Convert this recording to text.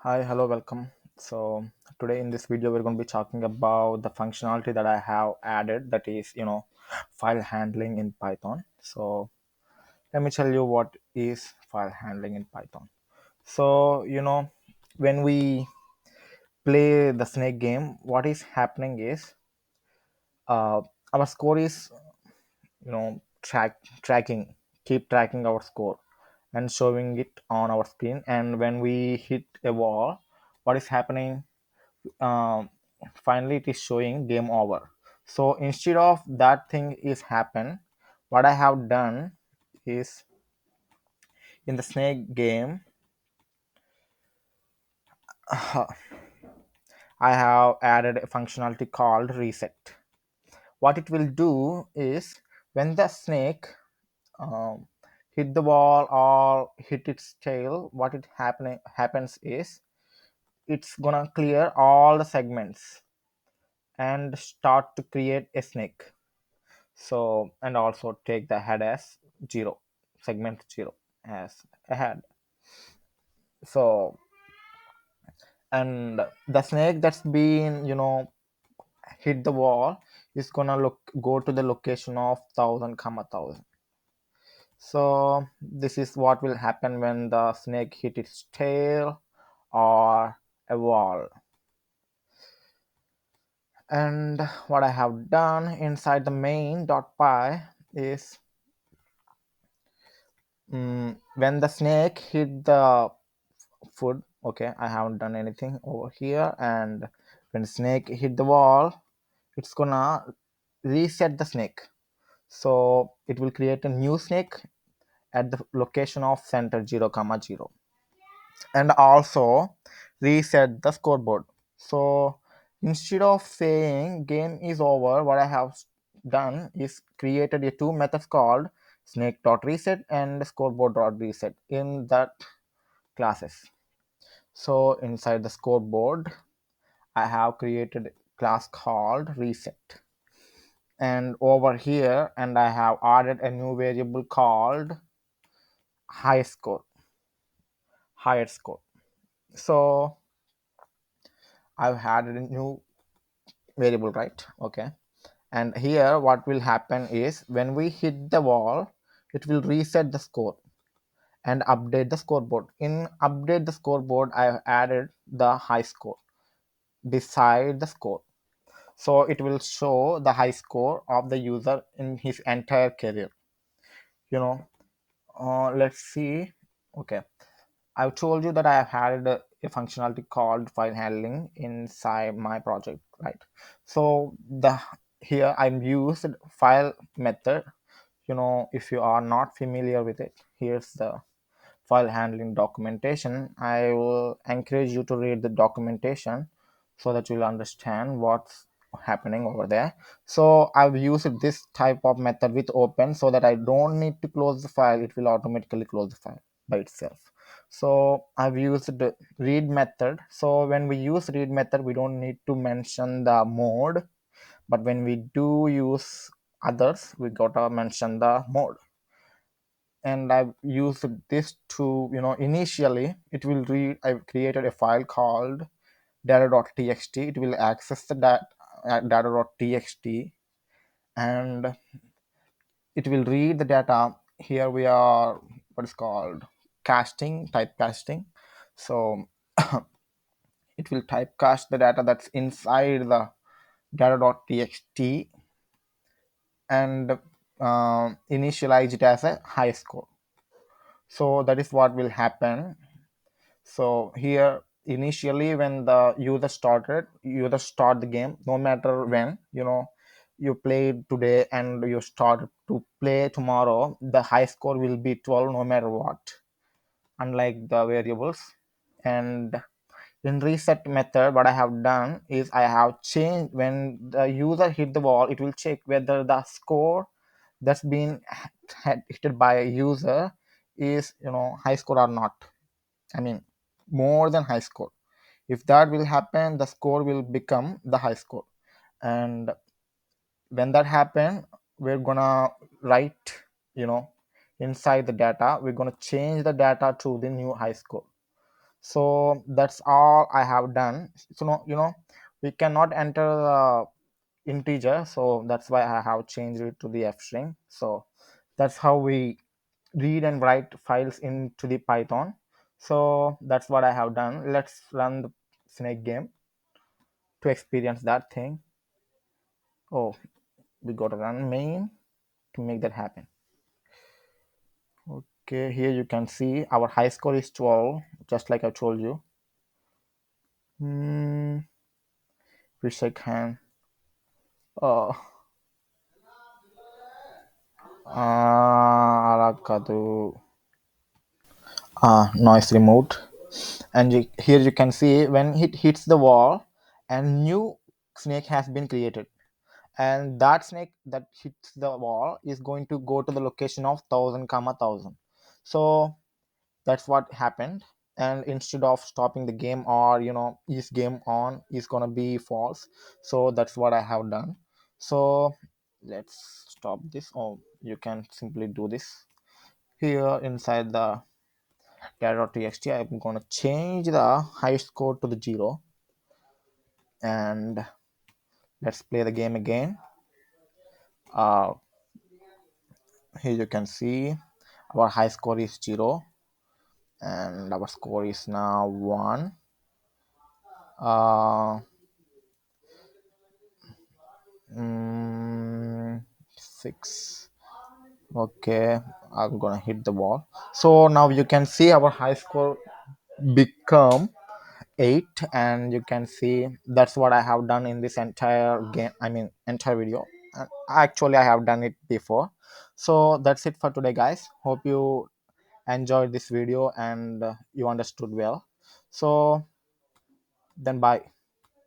Hi, hello, welcome. So today in this video we're going to be talking about the functionality that I have added, that is, file handling in Python. So let me tell you what is file handling in Python. So, when we play the snake game, what is happening is uh, our score is, tracking, keep tracking our score and showing it on our screen. And when we hit a wall, what is happening? um, Finally it is showing game over. So instead of that thing is happen, what I have done is, in the snake game, I have added a functionality called reset. What it will do is, when the snake um, hit the wall or hit its tail, what it happening happens is, it's gonna clear all the segments and start to create a snake. So, and also take the head as 0, segment 0 as a head. So, and the snake that's been, hit the wall is gonna go to the location of 1000 comma 1000. So this is what will happen when the snake hit its tail or a wall. And what I have done inside the main.py is, when the snake hit the food, okay, I haven't done anything over here. And when snake hit the wall, it's gonna reset the snake. So it will create a new snake at the location of center 0 comma 0, and also reset the scoreboard. So instead of saying game is over, what I have done is created a two methods called snake.reset and scoreboard.reset in that classes. So inside the scoreboard, I have created a class called reset. And over here, and I have added a new variable called high score, higher score. So I've added a new variable, right? Okay. And here what will happen is, when we hit the wall, it will reset the score and update the scoreboard. In update the scoreboard, I have added the high score beside the score. So it will show the high score of the user in his entire career. you know let's see. Okay, I've told you that I have had a functionality called file handling inside my project, right? So the here I'm used file method. If you are not familiar with it, here's the file handling documentation. I will encourage you to read the documentation so that you'll understand what's happening over there. So I've used this type of method with open, so that I don't need to close the file, it will automatically close the file by itself. So I've used the read method. So when we use read method, we don't need to mention the mode, but when we do use others, we gotta mention the mode. And I've used this to, initially it will read. I've created a file called data.txt. It will access the data.txt, and it will read the data. Here we are, what is called casting, typecasting. So it will typecast the data that's inside the data.txt and initialize it as a high score. So that is what will happen. So here, initially when the user start the game, no matter when, you played today and you start to play tomorrow, the high score will be 12 no matter what, unlike the variables. And in reset method, what I have done is, I have changed, when the user hit the wall, it will check whether the score that's been hit by a user is, high score or not. I mean, more than high score. If that will happen, the score will become the high score. And when that happen, we're gonna write, inside the data, we're gonna change the data to the new high score. So that's all I have done. So no, we cannot enter the integer, so that's why I have changed it to the f string. So that's how we read and write files into the Python. So that's what I have done. Let's run the snake game to experience that thing. Oh, we got to run main to make that happen. Okay, here you can see our high score is 12, just like I told you. Wish I can. Oh, Arakadu. Noise removed. And here you can see when it hits the wall, and new snake has been created. And that snake that hits the wall is going to go to the location of 1000 comma 1000. So that's what happened. And instead of stopping the game, or is game on, is gonna be false. So that's what I have done. So let's stop this. Oh, you can simply do this here inside the data.txt. I'm gonna change the high score to the 0, and let's play the game again. uh, Here you can see our high score is 0, and our score is now 1. uh, 6. Okay, I'm gonna hit the wall. So now you can see our high score become 8, and you can see that's what I have done in this entire game, I mean entire video. Actually, I have done it before. So that's it for today, guys. Hope you enjoyed this video and you understood well. So then bye.